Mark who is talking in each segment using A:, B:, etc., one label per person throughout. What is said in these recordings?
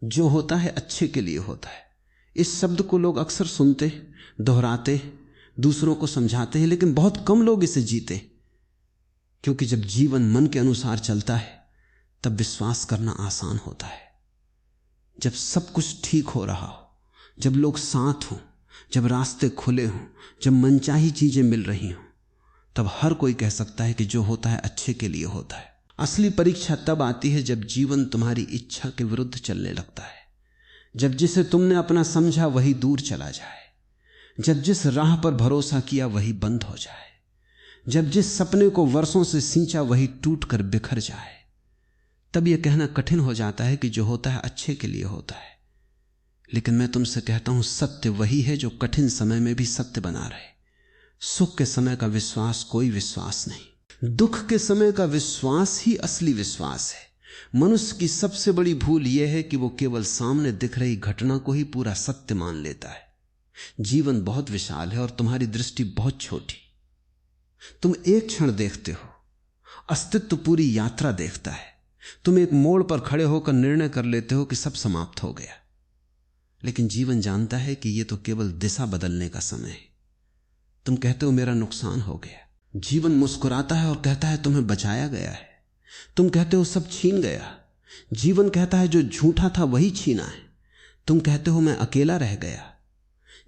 A: जो होता है अच्छे के लिए होता है। इस शब्द को लोग अक्सर सुनते, दोहराते, दूसरों को समझाते हैं, लेकिन बहुत कम लोग इसे जीते। क्योंकि जब जीवन मन के अनुसार चलता है तब विश्वास करना आसान होता है। जब सब कुछ ठीक हो रहा हो, जब लोग साथ हों, जब रास्ते खुले हों, जब मनचाही चीजें मिल रही हों, तब हर कोई कह सकता है कि जो होता है अच्छे के लिए होता है। असली परीक्षा तब आती है जब जीवन तुम्हारी इच्छा के विरुद्ध चलने लगता है, जब जिसे तुमने अपना समझा वही दूर चला जाए, जब जिस राह पर भरोसा किया वही बंद हो जाए, जब जिस सपने को वर्षों से सींचा वही टूट कर बिखर जाए। तब यह कहना कठिन हो जाता है कि जो होता है अच्छे के लिए होता है। लेकिन मैं तुमसे कहता हूं, सत्य वही है जो कठिन समय में भी सत्य बना रहे। सुख के समय का विश्वास कोई विश्वास नहीं, दुख के समय का विश्वास ही असली विश्वास है। मनुष्य की सबसे बड़ी भूल यह है कि वो केवल सामने दिख रही घटना को ही पूरा सत्य मान लेता है। जीवन बहुत विशाल है और तुम्हारी दृष्टि बहुत छोटी। तुम एक क्षण देखते हो, अस्तित्व पूरी यात्रा देखता है। तुम एक मोड़ पर खड़े होकर निर्णय कर लेते हो कि सब समाप्त हो गया, लेकिन जीवन जानता है कि यह तो केवल दिशा बदलने का समय है। तुम कहते हो मेरा नुकसान हो गया, जीवन मुस्कुराता है और कहता है तुम्हें बचाया गया है। तुम कहते हो सब छीन गया, जीवन कहता है जो झूठा था वही छीना है। तुम कहते हो मैं अकेला रह गया,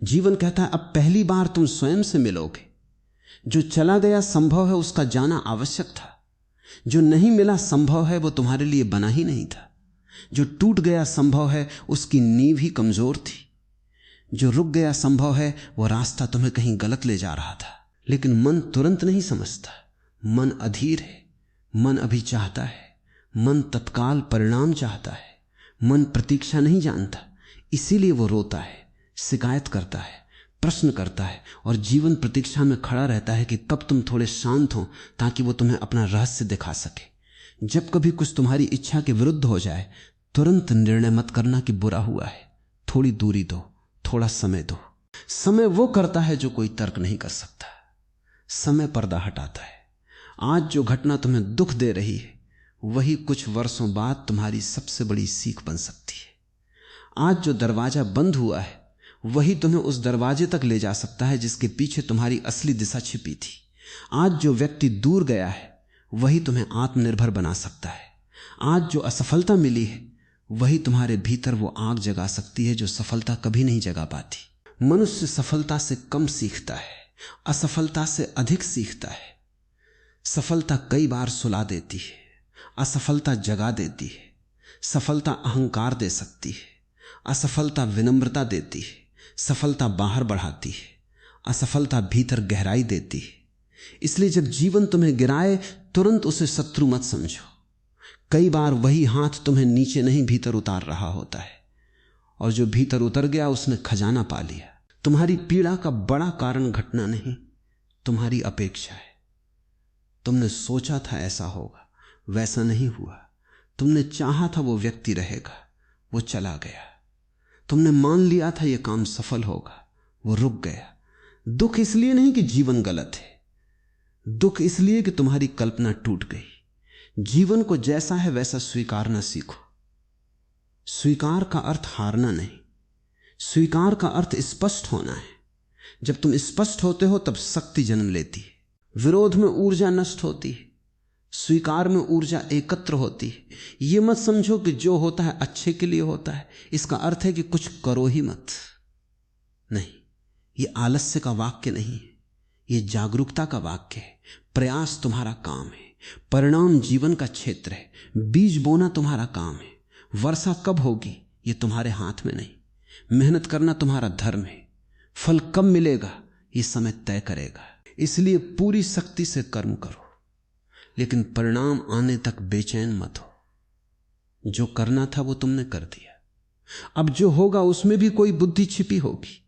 A: जीवन कहता है अब पहली बार तुम स्वयं से मिलोगे। जो चला गया संभव है उसका जाना आवश्यक था, जो नहीं मिला संभव है वो तुम्हारे लिए बना ही नहीं था, जो टूट गया संभव है उसकी नींव ही कमजोर थी, जो रुक गया संभव है वो रास्ता तुम्हें कहीं गलत ले जा रहा था। लेकिन मन तुरंत नहीं समझता, मन अधीर है, मन अभी चाहता है, मन तत्काल परिणाम चाहता है, मन प्रतीक्षा नहीं जानता। इसीलिए वो रोता है, शिकायत करता है, प्रश्न करता है और जीवन प्रतीक्षा में खड़ा रहता है कि कब तुम थोड़े शांत हो ताकि वो तुम्हें अपना रहस्य दिखा सके। जब कभी कुछ तुम्हारी इच्छा के विरुद्ध हो जाए, तुरंत निर्णय मत करना कि बुरा हुआ है, थोड़ी दूरी दो, थोड़ा समय दो। समय वो करता है जो कोई तर्क नहीं कर सकता। समय पर्दा हटाता है। आज जो घटना तुम्हें दुख दे रही है वही कुछ वर्षों बाद तुम्हारी सबसे बड़ी सीख बन सकती है। आज जो दरवाजा बंद हुआ है वही तुम्हें उस दरवाजे तक ले जा सकता है जिसके पीछे तुम्हारी असली दिशा छिपी थी। आज जो व्यक्ति दूर गया है वही तुम्हें आत्मनिर्भर बना सकता है। आज जो असफलता मिली है वही तुम्हारे भीतर वो आग जगा सकती है जो सफलता कभी नहीं जगा पाती। मनुष्य सफलता से कम सीखता है, असफलता से अधिक सीखता है। सफलता कई बार सुला देती है, असफलता जगा देती है। सफलता अहंकार दे सकती है, असफलता विनम्रता देती है। सफलता बाहर बढ़ाती है, असफलता भीतर गहराई देती है। इसलिए जब जीवन तुम्हें गिराए तुरंत उसे शत्रु मत समझो। कई बार वही हाथ तुम्हें नीचे नहीं भीतर उतार रहा होता है, और जो भीतर उतर गया उसने खजाना पा लिया। तुम्हारी पीड़ा का बड़ा कारण घटना नहीं, तुम्हारी अपेक्षा है। तुमने सोचा था ऐसा होगा, वैसा नहीं हुआ। तुमने चाहा था वो व्यक्ति रहेगा, वो चला गया। तुमने मान लिया था ये काम सफल होगा, वो रुक गया। दुख इसलिए नहीं कि जीवन गलत है, दुख इसलिए कि तुम्हारी कल्पना टूट गई। जीवन को जैसा है वैसा स्वीकारना सीखो। स्वीकार का अर्थ हारना नहीं, स्वीकार का अर्थ स्पष्ट होना है। जब तुम स्पष्ट होते हो तब शक्ति जन्म लेती है। विरोध में ऊर्जा नष्ट होती है, स्वीकार में ऊर्जा एकत्र होती है। यह मत समझो कि जो होता है अच्छे के लिए होता है, इसका अर्थ है कि कुछ करो ही मत। नहीं, यह आलस्य का वाक्य नहीं है, यह जागरूकता का वाक्य है। प्रयास तुम्हारा काम है, परिणाम जीवन का क्षेत्र है। बीज बोना तुम्हारा काम है, वर्षा कब होगी यह तुम्हारे हाथ में नहीं। मेहनत करना तुम्हारा धर्म है, फल कब मिलेगा यह समय तय करेगा। इसलिए पूरी शक्ति से कर्म करो, लेकिन परिणाम आने तक बेचैन मत हो। जो करना था वो तुमने कर दिया, अब जो होगा उसमें भी कोई बुद्धि छिपी होगी।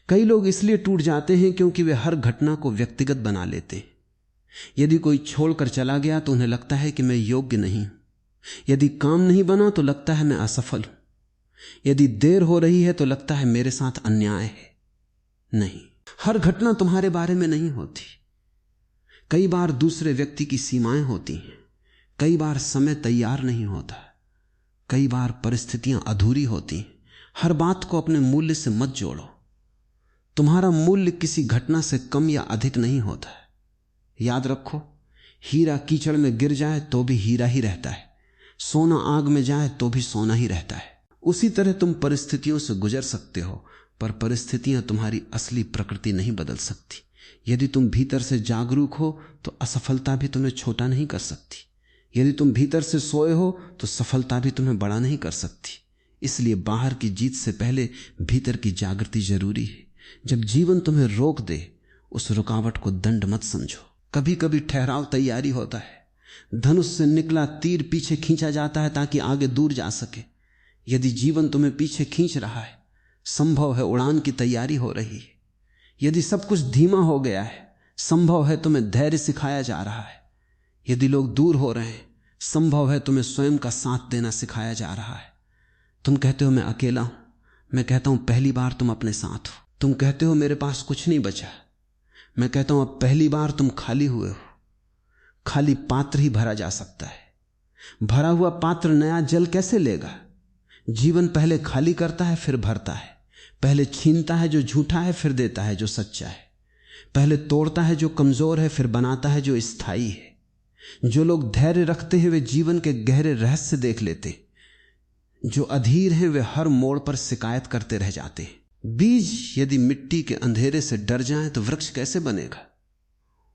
A: कई लोग इसलिए टूट जाते हैं क्योंकि वे हर घटना को व्यक्तिगत बना लेते हैं। यदि कोई छोड़कर चला गया तो उन्हें लगता है कि मैं योग्य नहीं हूं। यदि काम नहीं बना तो लगता है मैं असफल हूं। यदि देर हो रही है तो लगता है मेरे साथ अन्याय है। नहीं, हर घटना तुम्हारे बारे में नहीं होती। कई बार दूसरे व्यक्ति की सीमाएं होती हैं, कई बार समय तैयार नहीं होता, कई बार परिस्थितियां अधूरी होती। हर बात को अपने मूल्य से मत जोड़ो। तुम्हारा मूल्य किसी घटना से कम या अधिक नहीं होता है। याद रखो, हीरा कीचड़ में गिर जाए तो भी हीरा ही रहता है, सोना आग में जाए तो भी सोना ही रहता है। उसी तरह तुम परिस्थितियों से गुजर सकते हो, पर परिस्थितियां तुम्हारी असली प्रकृति नहीं बदल सकती। यदि तुम भीतर से जागरूक हो तो असफलता भी तुम्हें छोटा नहीं कर सकती। यदि तुम भीतर से सोए हो तो सफलता भी तुम्हें बड़ा नहीं कर सकती। इसलिए बाहर की जीत से पहले भीतर की जागृति जरूरी है। जब जीवन तुम्हें रोक दे, उस रुकावट को दंड मत समझो। कभी कभी ठहराव तैयारी होता है। धनुष से निकला तीर पीछे खींचा जाता है ताकि आगे दूर जा सके। यदि जीवन तुम्हें पीछे खींच रहा है, संभव है उड़ान की तैयारी हो रही है। यदि सब कुछ धीमा हो गया है, संभव है तुम्हें धैर्य सिखाया जा रहा है। यदि लोग दूर हो रहे हैं, संभव है तुम्हें स्वयं का साथ देना सिखाया जा रहा है। तुम कहते हो मैं अकेला हूं, मैं कहता हूं पहली बार तुम अपने साथ हो। तुम कहते हो मेरे पास कुछ नहीं बचा, मैं कहता हूं अब पहली बार तुम खाली हुए हो। खाली पात्र ही भरा जा सकता है, भरा हुआ पात्र नया जल कैसे लेगा? जीवन पहले खाली करता है फिर भरता है। पहले छीनता है जो झूठा है, फिर देता है जो सच्चा है। पहले तोड़ता है जो कमजोर है, फिर बनाता है जो स्थायी है। जो लोग धैर्य रखते हैं वे जीवन के गहरे रहस्य देख लेते। जो अधीर हैं वे हर मोड़ पर शिकायत करते रह जाते हैं। बीज यदि मिट्टी के अंधेरे से डर जाए तो वृक्ष कैसे बनेगा?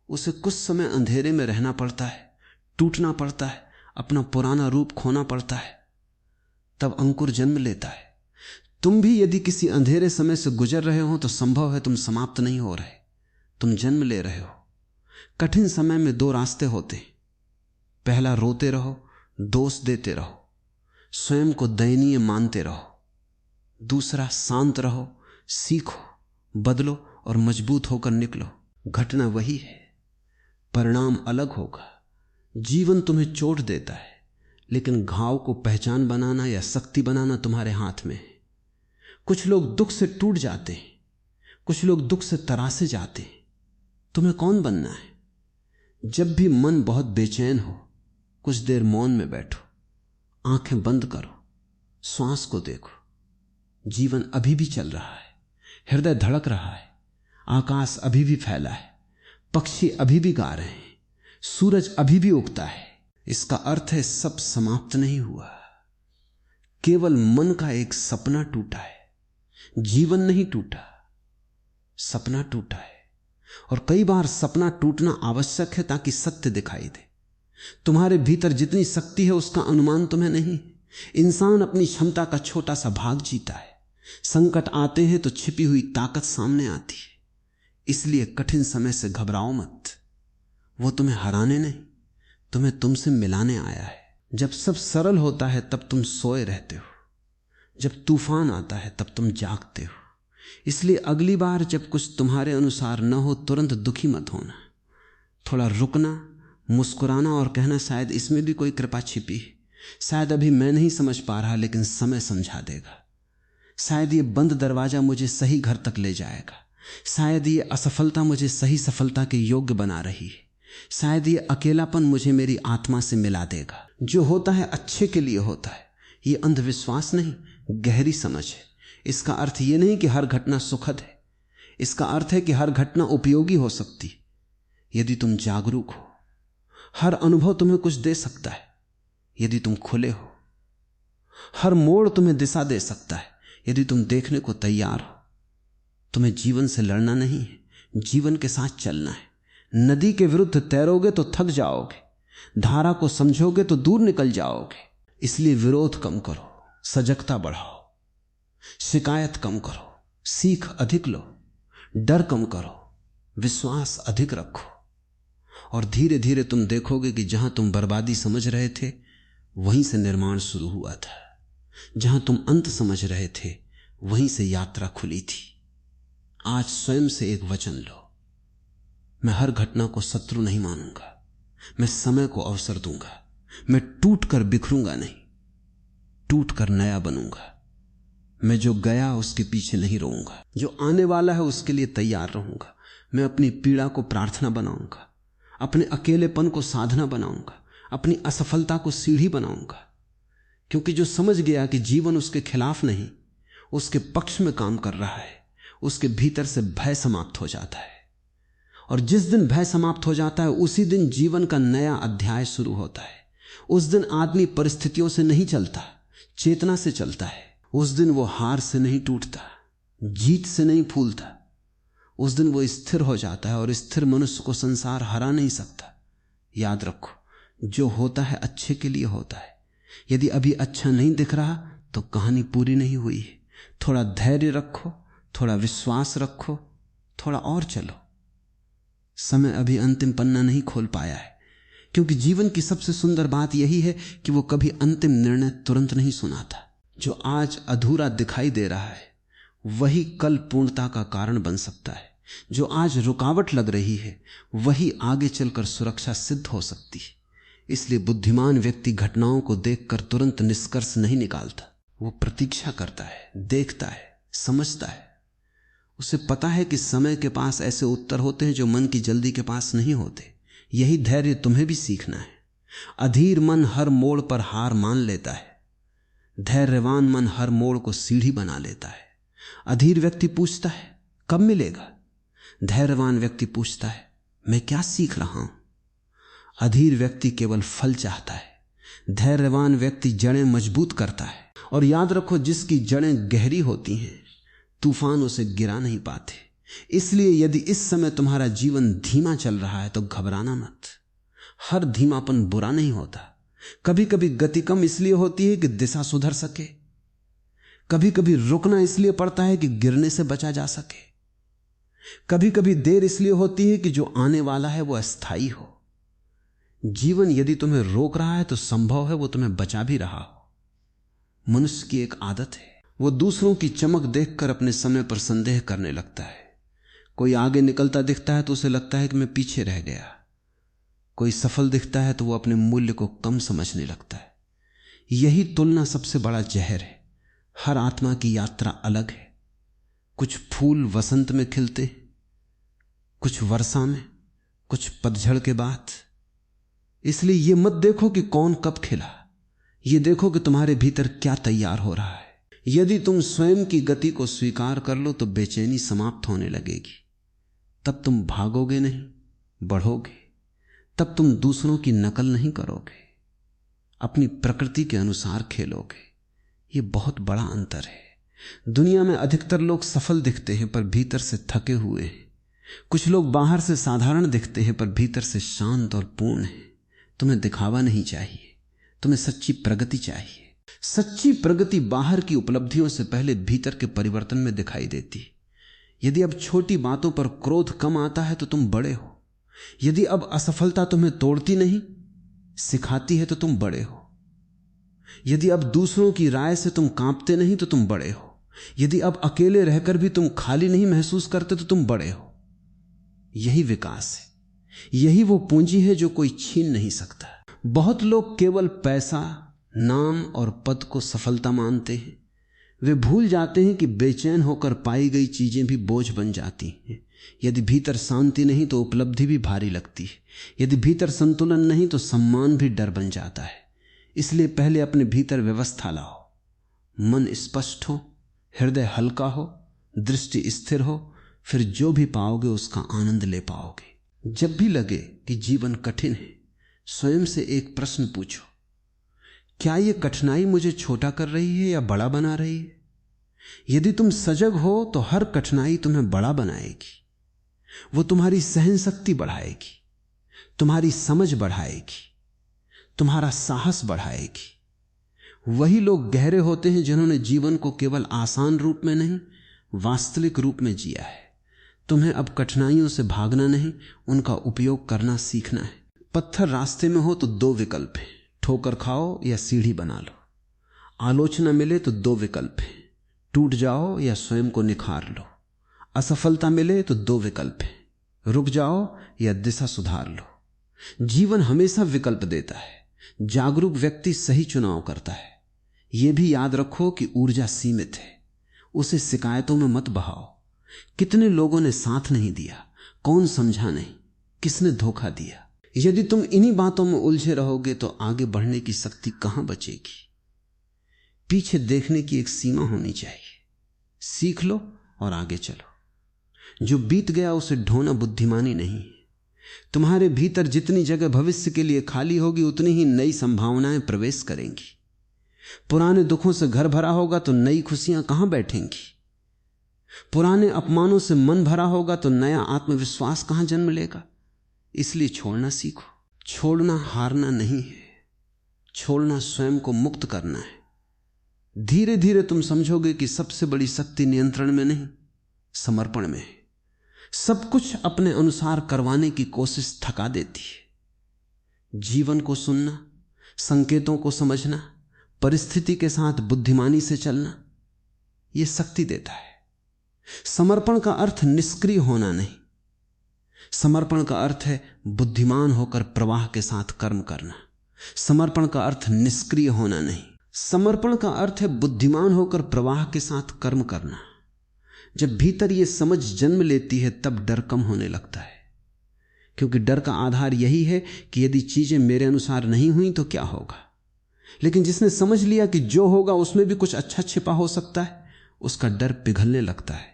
A: उसे कुछ समय अंधेरे में रहना पड़ता है, टूटना पड़ता है, अपना पुराना रूप खोना पड़ता है, तब अंकुर जन्म लेता है। तुम भी यदि किसी अंधेरे समय से गुजर रहे हो तो संभव है तुम समाप्त नहीं हो रहे, तुम जन्म ले रहे हो। कठिन समय में दो रास्ते होते। पहला, रोते रहो, दोष देते रहो, स्वयं को दयनीय मानते रहो। दूसरा, शांत रहो, सीखो, बदलो और मजबूत होकर निकलो। घटना वही है, परिणाम अलग होगा। जीवन तुम्हें चोट देता है, लेकिन घाव को पहचान बनाना या शक्ति बनाना तुम्हारे हाथ में है। कुछ लोग दुख से टूट जाते हैं, कुछ लोग दुख से तरासे जाते हैं। तुम्हें कौन बनना है? जब भी मन बहुत बेचैन हो, कुछ देर मौन में बैठो, आंखें बंद करो, श्वास को देखो। जीवन अभी भी चल रहा है, हृदय धड़क रहा है, आकाश अभी भी फैला है, पक्षी अभी भी गा रहे हैं, सूरज अभी भी उगता है। इसका अर्थ है सब समाप्त नहीं हुआ, केवल मन का एक सपना टूटा है। जीवन नहीं टूटा, सपना टूटा है। और कई बार सपना टूटना आवश्यक है ताकि सत्य दिखाई दे। तुम्हारे भीतर जितनी शक्ति है उसका अनुमान तुम्हें नहीं। इंसान अपनी क्षमता का छोटा सा भाग जीता है। संकट आते हैं तो छिपी हुई ताकत सामने आती है। इसलिए कठिन समय से घबराओ मत, वो तुम्हें हराने नहीं, तुम्हें तुमसे मिलाने आया है। जब सब सरल होता है तब तुम सोए रहते हो, जब तूफान आता है तब तुम जागते हो। इसलिए अगली बार जब कुछ तुम्हारे अनुसार न हो, तुरंत दुखी मत होना। थोड़ा रुकना, मुस्कुराना और कहना शायद इसमें भी कोई कृपा छिपी है। शायद अभी मैं नहीं समझ पा रहा, लेकिन समय समझा देगा। शायद ये बंद दरवाजा मुझे सही घर तक ले जाएगा। शायद ये असफलता मुझे सही सफलता के योग्य बना रही है। शायद ये अकेलापन मुझे मेरी आत्मा से मिला देगा। जो होता है अच्छे के लिए होता है। ये अंधविश्वास नहीं, गहरी समझ है। इसका अर्थ ये नहीं कि हर घटना सुखद है, इसका अर्थ है कि हर घटना उपयोगी हो सकती यदि तुम जागरूक हो। हर अनुभव तुम्हें कुछ दे सकता है यदि तुम खुले हो। हर मोड़ तुम्हें दिशा दे सकता है यदि तुम देखने को तैयार हो। तुम्हें जीवन से लड़ना नहीं है, जीवन के साथ चलना है। नदी के विरुद्ध तैरोगे तो थक जाओगे, धारा को समझोगे तो दूर निकल जाओगे। इसलिए विरोध कम करो, सजगता बढ़ाओ, शिकायत कम करो, सीख अधिक लो, डर कम करो, विश्वास अधिक रखो। और धीरे धीरे तुम देखोगे कि जहां तुम बर्बादी समझ रहे थे वहीं से निर्माण शुरू हुआ था। जहां तुम अंत समझ रहे थे वहीं से यात्रा खुली थी। आज स्वयं से एक वचन लो, मैं हर घटना को शत्रु नहीं मानूंगा, मैं समय को अवसर दूंगा। मैं टूट कर बिखरूंगा नहीं, टूट कर नया बनूंगा। मैं जो गया उसके पीछे नहीं रहूंगा, जो आने वाला है उसके लिए तैयार रहूंगा। मैं अपनी पीड़ा को प्रार्थना बनाऊंगा, अपने अकेलेपन को साधना बनाऊंगा, अपनी असफलता को सीढ़ी बनाऊंगा। क्योंकि जो समझ गया कि जीवन उसके खिलाफ नहीं, उसके पक्ष में काम कर रहा है, उसके भीतर से भय समाप्त हो जाता है। और जिस दिन भय समाप्त हो जाता है उसी दिन जीवन का नया अध्याय शुरू होता है। उस दिन आदमी परिस्थितियों से नहीं चलता, चेतना से चलता है। उस दिन वो हार से नहीं टूटता, जीत से नहीं फूलता। उस दिन वो स्थिर हो जाता है, और स्थिर मनुष्य को संसार हरा नहीं सकता। याद रखो, जो होता है अच्छे के लिए होता है। यदि अभी अच्छा नहीं दिख रहा तो कहानी पूरी नहीं हुई है। थोड़ा धैर्य रखो, थोड़ा विश्वास रखो, थोड़ा और चलो। समय अभी अंतिम पन्ना नहीं खोल पाया है, क्योंकि जीवन की सबसे सुंदर बात यही है कि वो कभी अंतिम निर्णय तुरंत नहीं सुनाता। जो आज अधूरा दिखाई दे रहा है वही कल पूर्णता का कारण बन सकता है। जो आज रुकावट लग रही है वही आगे चलकर सुरक्षा सिद्ध हो सकती है। इसलिए बुद्धिमान व्यक्ति घटनाओं को देखकर तुरंत निष्कर्ष नहीं निकालता। वो प्रतीक्षा करता है, देखता है, समझता है। उसे पता है कि समय के पास ऐसे उत्तर होते हैं जो मन की जल्दी के पास नहीं होते। यही धैर्य तुम्हें भी सीखना है। अधीर मन हर मोड़ पर हार मान लेता है, धैर्यवान मन हर मोड़ को सीढ़ी बना लेता है। अधीर व्यक्ति पूछता है कब मिलेगा, धैर्यवान व्यक्ति पूछता है मैं क्या सीख रहा हूं। अधीर व्यक्ति केवल फल चाहता है, धैर्यवान व्यक्ति जड़ें मजबूत करता है। और याद रखो, जिसकी जड़ें गहरी होती हैं तूफान उसे गिरा नहीं पाते। इसलिए यदि इस समय तुम्हारा जीवन धीमा चल रहा है तो घबराना मत। हर धीमापन बुरा नहीं होता। कभी कभी गति कम इसलिए होती है कि दिशा सुधर सके, कभी कभी रुकना इसलिए पड़ता है कि गिरने से बचा जा सके, कभी कभी देर इसलिए होती है कि जो आने वाला है वो अस्थाई हो। जीवन यदि तुम्हें रोक रहा है तो संभव है वो तुम्हें बचा भी रहा हो। मनुष्य की एक आदत है, वो दूसरों की चमक देखकर अपने समय पर संदेह करने लगता है। कोई आगे निकलता दिखता है तो उसे लगता है कि मैं पीछे रह गया। कोई सफल दिखता है तो वो अपने मूल्य को कम समझने लगता है। यही तुलना सबसे बड़ा जहर है। हर आत्मा की यात्रा अलग है। कुछ फूल वसंत में खिलते, कुछ वर्षा में, कुछ पतझड़ के बाद। इसलिए ये मत देखो कि कौन कब खिला, ये देखो कि तुम्हारे भीतर क्या तैयार हो रहा है। यदि तुम स्वयं की गति को स्वीकार कर लो तो बेचैनी समाप्त होने लगेगी। तब तुम भागोगे नहीं, बढ़ोगे। तब तुम दूसरों की नकल नहीं करोगे, अपनी प्रकृति के अनुसार खेलोगे। ये बहुत बड़ा अंतर है। दुनिया में अधिकतर लोग सफल दिखते हैं पर भीतर से थके हुए हैं। कुछ लोग बाहर से साधारण दिखते हैं पर भीतर से शांत और पूर्ण हैं। तुम्हें दिखावा नहीं चाहिए, तुम्हें सच्ची प्रगति चाहिए। सच्ची प्रगति बाहर की उपलब्धियों से पहले भीतर के परिवर्तन में दिखाई देती है। यदि अब छोटी बातों पर क्रोध कम आता है तो तुम बड़े हो। यदि अब असफलता तुम्हें तोड़ती नहीं, सिखाती है तो तुम बड़े हो। यदि अब दूसरों की राय से तुम कांपते नहीं तो तुम बड़े हो। यदि अब अकेले रहकर भी तुम खाली नहीं महसूस करते तो तुम बड़े हो। यही विकास है, यही वो पूंजी है जो कोई छीन नहीं सकता। बहुत लोग केवल पैसा, नाम और पद को सफलता मानते हैं। वे भूल जाते हैं कि बेचैन होकर पाई गई चीजें भी बोझ बन जाती हैं। यदि भीतर शांति नहीं तो उपलब्धि भी भारी लगती है। यदि भीतर संतुलन नहीं तो सम्मान भी डर बन जाता है। इसलिए पहले अपने भीतर व्यवस्था लाओ। मन स्पष्ट हो, हृदय हल्का हो, दृष्टि स्थिर हो, फिर जो भी पाओगे उसका आनंद ले पाओगे। जब भी लगे कि जीवन कठिन है, स्वयं से एक प्रश्न पूछो, क्या यह कठिनाई मुझे छोटा कर रही है या बड़ा बना रही है? यदि तुम सजग हो तो हर कठिनाई तुम्हें बड़ा बनाएगी। वो तुम्हारी सहन शक्ति बढ़ाएगी, तुम्हारी समझ बढ़ाएगी, तुम्हारा साहस बढ़ाएगी। वही लोग गहरे होते हैं जिन्होंने जीवन को केवल आसान रूप में नहीं, वास्तविक रूप में जिया है। तुम्हें अब कठिनाइयों से भागना नहीं, उनका उपयोग करना सीखना है। पत्थर रास्ते में हो तो दो विकल्प हैं, ठोकर खाओ या सीढ़ी बना लो। आलोचना मिले तो दो विकल्प हैं, टूट जाओ या स्वयं को निखार लो। असफलता मिले तो दो विकल्प हैं, रुक जाओ या दिशा सुधार लो। जीवन हमेशा विकल्प देता है। जागरूक व्यक्ति सही चुनाव करता है। यह भी याद रखो कि ऊर्जा सीमित है, उसे शिकायतों में मत बहाओ। कितने लोगों ने साथ नहीं दिया, कौन समझा नहीं, किसने धोखा दिया। यदि तुम इन्हीं बातों में उलझे रहोगे तो आगे बढ़ने की शक्ति कहां बचेगी। पीछे देखने की एक सीमा होनी चाहिए। सीख लो और आगे चलो। जो बीत गया उसे ढोना बुद्धिमानी नहीं है। तुम्हारे भीतर जितनी जगह भविष्य के लिए खाली होगी उतनी ही नई संभावनाएं प्रवेश करेंगी। पुराने दुखों से घर भरा होगा तो नई खुशियां कहां बैठेंगी। पुराने अपमानों से मन भरा होगा तो नया आत्मविश्वास कहां जन्म लेगा। इसलिए छोड़ना सीखो। छोड़ना हारना नहीं है, छोड़ना स्वयं को मुक्त करना है। धीरे धीरे तुम समझोगे कि सबसे बड़ी शक्ति नियंत्रण में नहीं, समर्पण में है। सब कुछ अपने अनुसार करवाने की कोशिश थका देती है। जीवन को सुनना, संकेतों को समझना, परिस्थिति के साथ बुद्धिमानी से चलना, यह शक्ति देता है। समर्पण का अर्थ निष्क्रिय होना नहीं। समर्पण का अर्थ है बुद्धिमान होकर प्रवाह के साथ कर्म करना। समर्पण का अर्थ निष्क्रिय होना नहीं। समर्पण का अर्थ है बुद्धिमान होकर प्रवाह के साथ कर्म करना। जब भीतर यह समझ जन्म लेती है तब डर कम होने लगता है, क्योंकि डर का आधार यही है कि यदि चीजें मेरे अनुसार नहीं हुई तो क्या होगा। लेकिन जिसने समझ लिया कि जो होगा उसमें भी कुछ अच्छा छिपा हो सकता है, उसका डर पिघलने लगता है।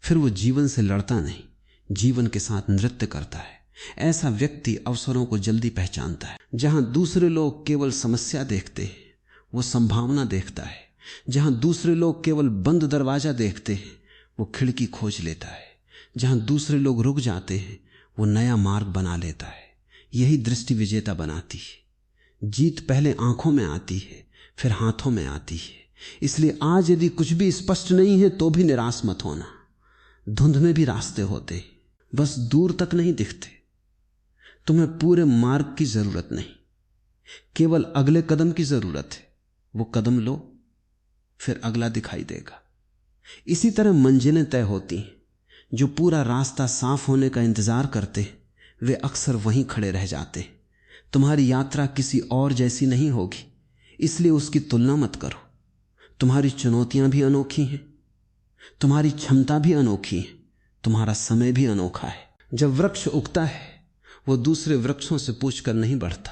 A: फिर वो जीवन से लड़ता नहीं, जीवन के साथ नृत्य करता है। ऐसा व्यक्ति अवसरों को जल्दी पहचानता है। जहां दूसरे लोग केवल समस्या देखते हैं वो संभावना देखता है। जहां दूसरे लोग केवल बंद दरवाजा देखते हैं वो खिड़की खोज लेता है। जहां दूसरे लोग रुक जाते हैं वो नया मार्ग बना लेता है। यही दृष्टि विजेता बनाती है। जीत पहले आंखों में आती है, फिर हाथों में आती है। इसलिए आज यदि कुछ भी स्पष्ट नहीं है तो भी निराश मत होना। धुंध में भी रास्ते होते, बस दूर तक नहीं दिखते। तुम्हें पूरे मार्ग की जरूरत नहीं, केवल अगले कदम की जरूरत है। वो कदम लो, फिर अगला दिखाई देगा। इसी तरह मंजिलें तय होती हैं। जो पूरा रास्ता साफ होने का इंतजार करते वे अक्सर वहीं खड़े रह जाते। तुम्हारी यात्रा किसी और जैसी नहीं होगी, इसलिए उसकी तुलना मत करो। तुम्हारी चुनौतियां भी अनोखी हैं, तुम्हारी क्षमता भी अनोखी है, तुम्हारा समय भी अनोखा है। जब वृक्ष उगता है वो दूसरे वृक्षों से पूछकर नहीं बढ़ता,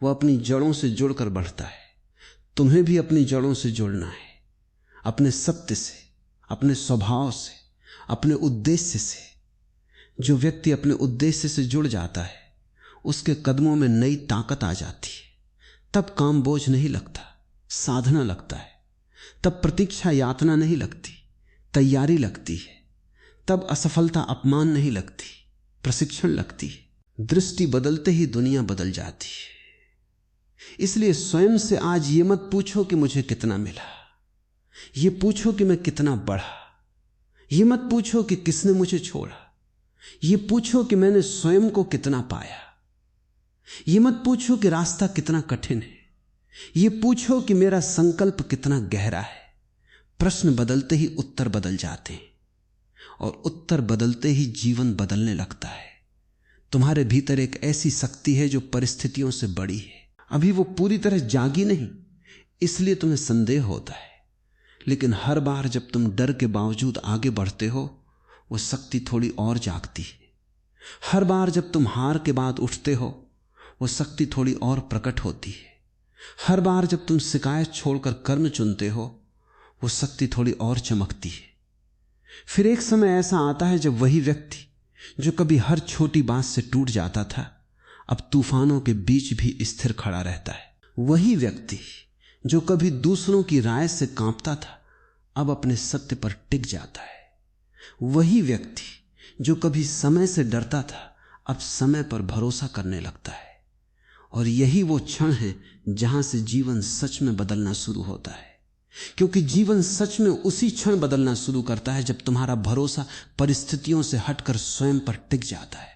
A: वो अपनी जड़ों से जुड़कर बढ़ता है। तुम्हें भी अपनी जड़ों से जुड़ना है, अपने सत्य से, अपने स्वभाव से, अपने उद्देश्य से। जो व्यक्ति अपने उद्देश्य से जुड़ जाता है उसके कदमों में नई ताकत आ जाती है। तब काम बोझ नहीं लगता, साधना लगता है। तब प्रतीक्षा यातना नहीं लगती, तैयारी लगती है। तब असफलता अपमान नहीं लगती, प्रशिक्षण लगती है। दृष्टि बदलते ही दुनिया बदल जाती है। इसलिए स्वयं से आज ये मत पूछो कि मुझे कितना मिला, ये पूछो कि मैं कितना बढ़ा। ये मत पूछो कि किसने मुझे छोड़ा, ये पूछो कि मैंने स्वयं को कितना पाया। ये मत पूछो कि रास्ता कितना कठिन है, ये पूछो कि मेरा संकल्प कितना गहरा है। प्रश्न बदलते ही उत्तर बदल जाते हैं, और उत्तर बदलते ही जीवन बदलने लगता है। तुम्हारे भीतर एक ऐसी शक्ति है जो परिस्थितियों से बड़ी है। अभी वो पूरी तरह जागी नहीं, इसलिए तुम्हें संदेह होता है। लेकिन हर बार जब तुम डर के बावजूद आगे बढ़ते हो वो शक्ति थोड़ी और जागती है। हर बार जब तुम हार के बाद उठते हो वो शक्ति थोड़ी और प्रकट होती है। हर बार जब तुम शिकायत छोड़कर कर्म चुनते हो वो शक्ति थोड़ी और चमकती है। फिर एक समय ऐसा आता है जब वही व्यक्ति जो कभी हर छोटी बात से टूट जाता था अब तूफानों के बीच भी स्थिर खड़ा रहता है। वही व्यक्ति जो कभी दूसरों की राय से कांपता था अब अपने सत्य पर टिक जाता है। वही व्यक्ति जो कभी समय से डरता था अब समय पर भरोसा करने लगता है। और यही वो क्षण है जहां से जीवन सच में बदलना शुरू होता है। क्योंकि जीवन सच में उसी क्षण बदलना शुरू करता है जब तुम्हारा भरोसा परिस्थितियों से हटकर स्वयं पर टिक जाता है।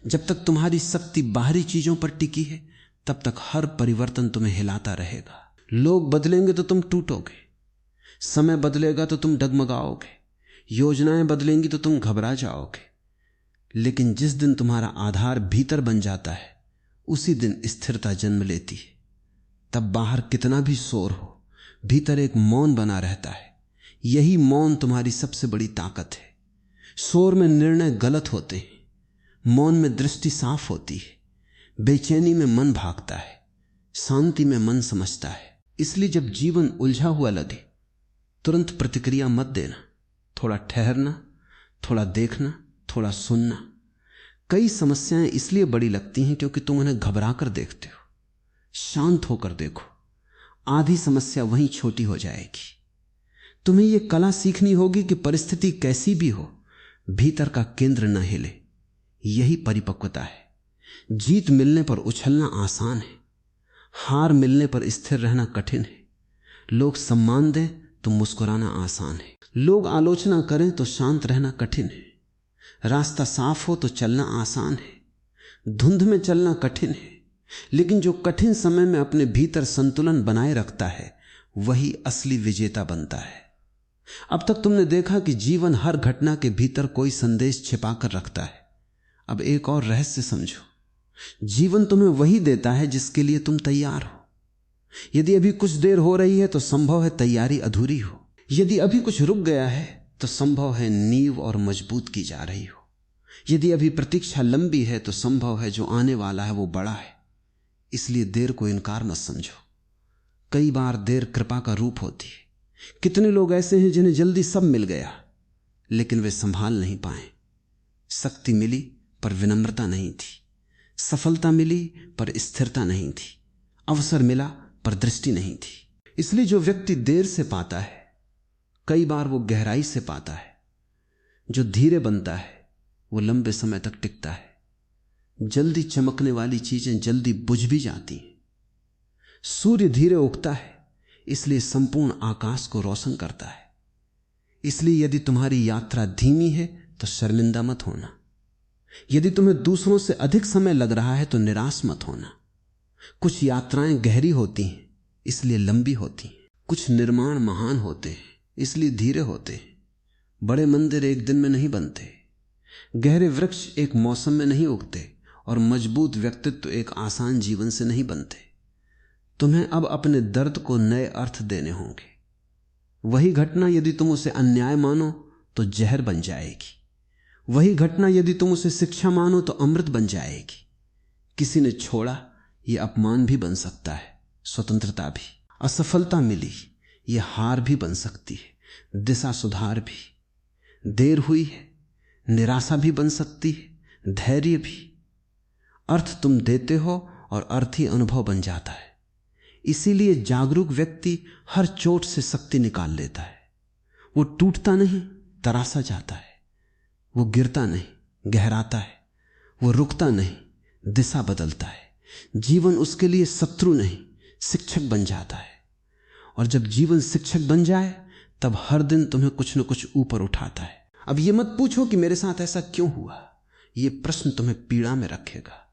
A: जब तक तुम्हारी शक्ति बाहरी चीजों पर टिकी है तब तक हर परिवर्तन तुम्हें हिलाता रहेगा। लोग बदलेंगे तो तुम टूटोगे, समय बदलेगा तो तुम डगमगाओगे, योजनाएं बदलेंगी तो तुम घबरा जाओगे। लेकिन जिस दिन तुम्हारा आधार भीतर बन जाता है उसी दिन स्थिरता जन्म लेती है। तब बाहर कितना भी शोर हो भीतर एक मौन बना रहता है। यही मौन तुम्हारी सबसे बड़ी ताकत है। शोर में निर्णय गलत होते हैं, मौन में दृष्टि साफ होती है, बेचैनी में मन भागता है, शांति में मन समझता है। इसलिए जब जीवन उलझा हुआ लगे तुरंत प्रतिक्रिया मत देना, थोड़ा ठहरना, थोड़ा देखना, थोड़ा सुनना। कई समस्याएं इसलिए बड़ी लगती हैं क्योंकि तुम उन्हें घबरा कर देखते हो। शांत होकर देखो, आधी समस्या वहीं छोटी हो जाएगी। तुम्हें यह कला सीखनी होगी कि परिस्थिति कैसी भी हो, भीतर का केंद्र न हिले। यही परिपक्वता है। जीत मिलने पर उछलना आसान है, हार मिलने पर स्थिर रहना कठिन है। लोग सम्मान दें तो मुस्कुराना आसान है, लोग आलोचना करें तो शांत रहना कठिन है। रास्ता साफ हो तो चलना आसान है, धुंध में चलना कठिन है। लेकिन जो कठिन समय में अपने भीतर संतुलन बनाए रखता है वही असली विजेता बनता है। अब तक तुमने देखा कि जीवन हर घटना के भीतर कोई संदेश छिपाकर रखता है। अब एक और रहस्य समझो, जीवन तुम्हें वही देता है जिसके लिए तुम तैयार हो। यदि अभी कुछ देर हो रही है तो संभव है तैयारी अधूरी हो। यदि अभी कुछ रुक गया है तो संभव है नींव और मजबूत की जा रही हो। यदि अभी प्रतीक्षा लंबी है तो संभव है जो आने वाला है वो बड़ा है। इसलिए देर को इनकार मत समझो। कई बार देर कृपा का रूप होती है। कितने लोग ऐसे हैं जिन्हें जल्दी सब मिल गया लेकिन वे संभाल नहीं पाए। शक्ति मिली पर विनम्रता नहीं थी, सफलता मिली पर स्थिरता नहीं थी, अवसर मिला पर दृष्टि नहीं थी। इसलिए जो व्यक्ति देर से पाता है कई बार वो गहराई से पाता है। जो धीरे बनता है वो लंबे समय तक टिकता है। जल्दी चमकने वाली चीजें जल्दी बुझ भी जाती हैं। सूर्य धीरे उगता है इसलिए संपूर्ण आकाश को रोशन करता है। इसलिए यदि तुम्हारी यात्रा धीमी है तो शर्मिंदा मत होना। यदि तुम्हें दूसरों से अधिक समय लग रहा है तो निराश मत होना। कुछ यात्राएं गहरी होती हैं इसलिए लंबी होती हैं। कुछ निर्माण महान होते हैं इसलिए धीरे होते हैं। बड़े मंदिर एक दिन में नहीं बनते, गहरे वृक्ष एक मौसम में नहीं उगते, और मजबूत व्यक्तित्व एक आसान जीवन से नहीं बनते। तुम्हें अब अपने दर्द को नए अर्थ देने होंगे। वही घटना यदि तुम उसे अन्याय मानो तो जहर बन जाएगी। वही घटना यदि तुम उसे शिक्षा मानो तो अमृत बन जाएगी। किसी ने छोड़ा यह अपमान भी बन सकता है, स्वतंत्रता भी। असफलता मिली यह हार भी बन सकती है, दिशा सुधार भी। देर हुई है निराशा भी बन सकती है, धैर्य भी। अर्थ तुम देते हो और अर्थ ही अनुभव बन जाता है। इसीलिए जागरूक व्यक्ति हर चोट से शक्ति निकाल लेता है। वो टूटता नहीं, तरासा जाता है। वो गिरता नहीं, गहराता है। वो रुकता नहीं, दिशा बदलता है। जीवन उसके लिए शत्रु नहीं, शिक्षक बन जाता है। और जब जीवन शिक्षक बन जाए तब हर दिन तुम्हें कुछ न कुछ ऊपर उठाता है। अब ये मत पूछो कि मेरे साथ ऐसा क्यों हुआ। ये प्रश्न तुम्हें पीड़ा में रखेगा।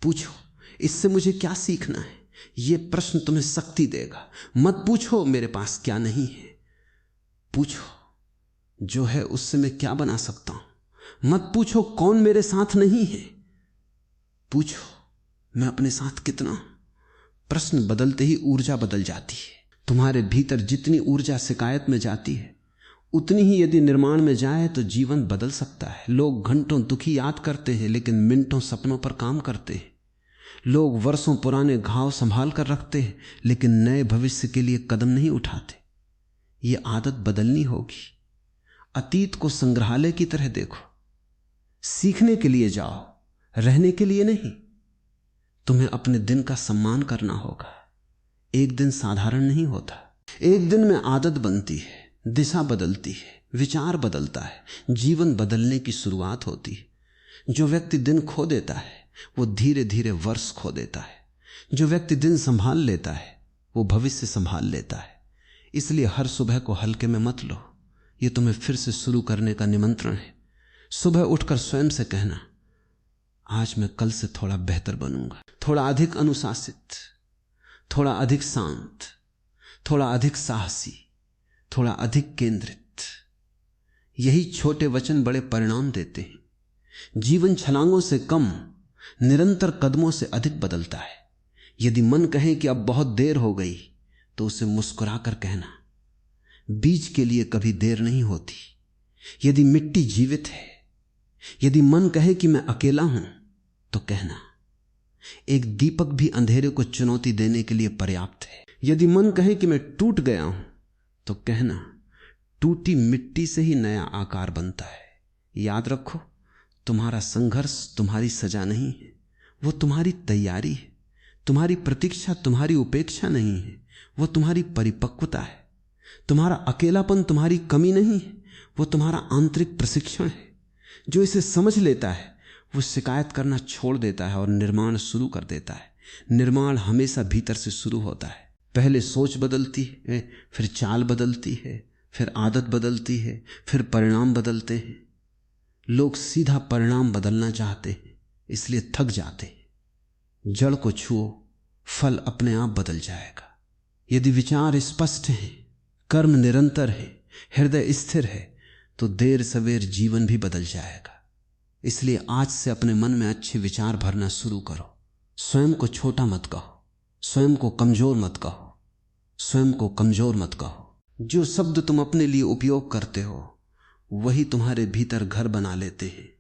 A: पूछो इससे मुझे क्या सीखना है। ये प्रश्न तुम्हें शक्ति देगा। मत पूछो मेरे पास क्या नहीं है, पूछो जो है उससे मैं क्या बना सकता हूं। मत पूछो कौन मेरे साथ नहीं है, पूछो मैं अपने साथ कितना हूं। प्रश्न बदलते ही ऊर्जा बदल जाती है। तुम्हारे भीतर जितनी ऊर्जा शिकायत में जाती है उतनी ही यदि निर्माण में जाए तो जीवन बदल सकता है। लोग घंटों दुखी याद करते हैं लेकिन मिनटों सपनों पर काम करते हैं। लोग वर्षों पुराने घाव संभाल कर रखते हैं लेकिन नए भविष्य के लिए कदम नहीं उठाते। ये आदत बदलनी होगी। अतीत को संग्रहालय की तरह देखो। सीखने के लिए जाओ, रहने के लिए नहीं। तुम्हें अपने दिन का सम्मान करना होगा। एक दिन साधारण नहीं होता। एक दिन में आदत बनती है, दिशा बदलती है, विचार बदलता है, जीवन बदलने की शुरुआत होती है। जो व्यक्ति दिन खो देता है वो धीरे धीरे वर्ष खो देता है। जो व्यक्ति दिन संभाल लेता है वो भविष्य संभाल लेता है। इसलिए हर सुबह को हल्के में मत लो। ये तुम्हें फिर से शुरू करने का निमंत्रण है। सुबह उठकर स्वयं से कहना, आज मैं कल से थोड़ा बेहतर बनूंगा, थोड़ा अधिक अनुशासित, थोड़ा अधिक शांत, थोड़ा अधिक साहसी, थोड़ा अधिक केंद्रित। यही छोटे वचन बड़े परिणाम देते हैं। जीवन छलांगों से कम, निरंतर कदमों से अधिक बदलता है। यदि मन कहे कि अब बहुत देर हो गई तो उसे मुस्कुराकर कहना, बीज के लिए कभी देर नहीं होती। यदि मिट्टी जीवित है, यदि मन कहे कि मैं अकेला हूं तो कहना, एक दीपक भी अंधेरे को चुनौती देने के लिए पर्याप्त है। यदि मन कहे कि मैं टूट गया हूं, तो कहना, टूटी मिट्टी से ही नया आकार बनता है। याद रखो, तुम्हारा संघर्ष तुम्हारी सजा नहीं है, वो तुम्हारी तैयारी है। तुम्हारी प्रतीक्षा तुम्हारी उपेक्षा नहीं है, वो तुम्हारी परिपक्वता है। तुम्हारा अकेलापन तुम्हारी कमी नहीं है, वो तुम्हारा आंतरिक प्रशिक्षण है। जो इसे समझ लेता है वो शिकायत करना छोड़ देता है और निर्माण शुरू कर देता है। निर्माण हमेशा भीतर से शुरू होता है। पहले सोच बदलती है, फिर चाल बदलती है, फिर आदत बदलती है, फिर परिणाम बदलते हैं। लोग सीधा परिणाम बदलना चाहते हैं, इसलिए थक जाते हैं। जड़ को छुओ, फल अपने आप बदल जाएगा। यदि विचार स्पष्ट है, कर्म निरंतर है, हृदय स्थिर है, तो देर सवेर जीवन भी बदल जाएगा। इसलिए आज से अपने मन में अच्छे विचार भरना शुरू करो। स्वयं को छोटा मत कहो, स्वयं को कमजोर मत कहो, स्वयं को कमजोर मत कहो। जो शब्द तुम अपने लिए उपयोग करते हो वही तुम्हारे भीतर घर बना लेते हैं।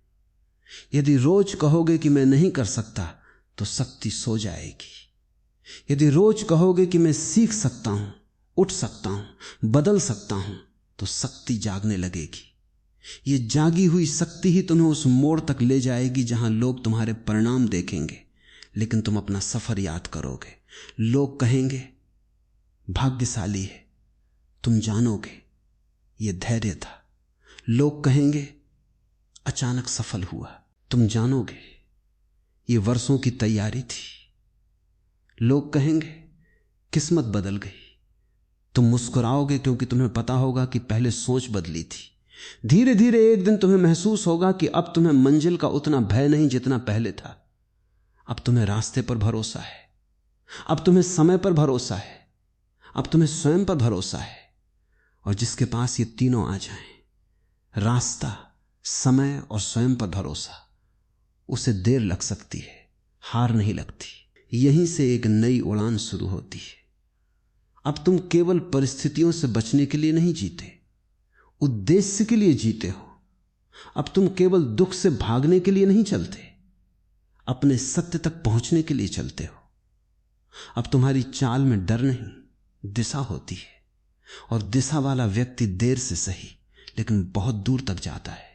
A: यदि रोज कहोगे कि मैं नहीं कर सकता, तो शक्ति सो जाएगी। यदि रोज कहोगे कि मैं सीख सकता हूं, उठ सकता हूं, बदल सकता हूं, तो शक्ति जागने लगेगी। ये जागी हुई शक्ति ही तुम्हें उस मोड़ तक ले जाएगी जहां लोग तुम्हारे परिणाम देखेंगे, लेकिन तुम अपना सफर याद करोगे। लोग कहेंगे भाग्यशाली है, तुम जानोगे ये धैर्य था। लोग कहेंगे अचानक सफल हुआ, तुम जानोगे ये वर्षों की तैयारी थी। लोग कहेंगे किस्मत बदल गई, तुम मुस्कुराओगे क्योंकि तुम्हें पता होगा कि पहले सोच बदली थी। धीरे धीरे एक दिन तुम्हें महसूस होगा कि अब तुम्हें मंजिल का उतना भय नहीं जितना पहले था। अब तुम्हें रास्ते पर भरोसा है, अब तुम्हें समय पर भरोसा है, अब तुम्हें स्वयं पर भरोसा है। और जिसके पास ये तीनों आ जाएं, रास्ता, समय और स्वयं पर भरोसा, उसे देर लग सकती है, हार नहीं लगती। यहीं से एक नई उड़ान शुरू होती है। अब तुम केवल परिस्थितियों से बचने के लिए नहीं जीते, उद्देश्य के लिए जीते हो। अब तुम केवल दुख से भागने के लिए नहीं चलते, अपने सत्य तक पहुंचने के लिए चलते हो। अब तुम्हारी चाल में डर नहीं, दिशा होती है। और दिशा वाला व्यक्ति देर से सही लेकिन बहुत दूर तक जाता है।